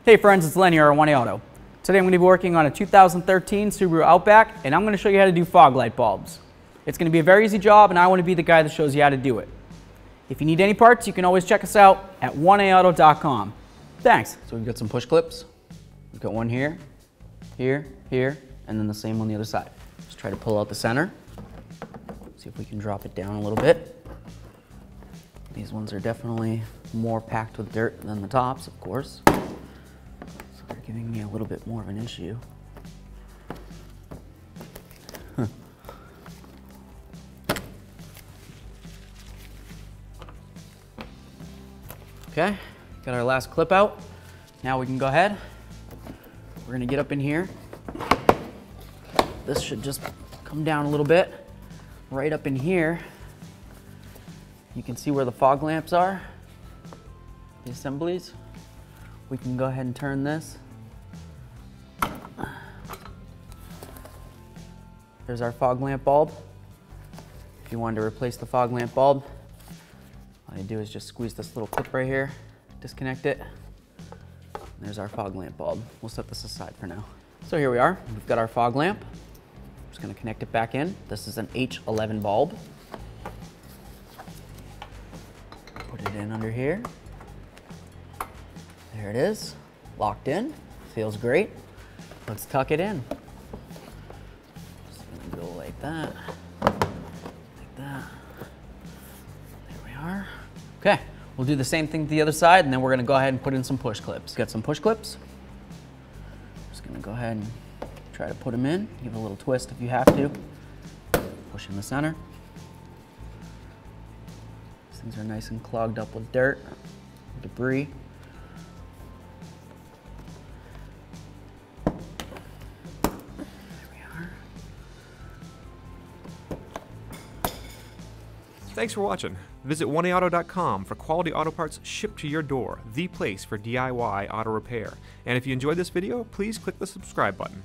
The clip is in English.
Hey friends, it's Len here at 1A Auto. Today I'm going to be working on a 2013 Subaru Outback, and I'm going to show you how to do fog light bulbs. It's going to be a very easy job, and I want to be the guy that shows you how to do it. If you need any parts, you can always check us out at 1aauto.com. Thanks. So we've got some push clips. We've got one here, here, here, and then the same on the other side. Just try to pull out the center. See if we can drop it down a little bit. These ones are definitely more packed with dirt than the tops, of course. So they're giving me a little bit more of an issue. Okay, got our last clip out. Now we can go ahead. We're gonna get up in here. This should just come down a little bit. Right up in here, you can see where the fog lamps are, the assemblies. We can go ahead and turn this. There's our fog lamp bulb. If you wanted to replace the fog lamp bulb, all you do is just squeeze this little clip right here, disconnect it. There's our fog lamp bulb. We'll set this aside for now. So here we are, we've got our fog lamp. I'm just gonna connect it back in. This is an H11 bulb. Put it in under here. There it is, locked in. Feels great. Let's tuck it in. Just gonna go like that, like that. There we are. Okay, we'll do the same thing to the other side, and then we're gonna go ahead and put in some push clips. Got some push clips. Just gonna go ahead and try to put them in. Give it a little twist if you have to. Push in the center. These things are nice and clogged up with dirt, debris. Thanks for watching. Visit 1aauto.com for quality auto parts shipped to your door, the place for DIY auto repair. And if you enjoyed this video, please click the subscribe button.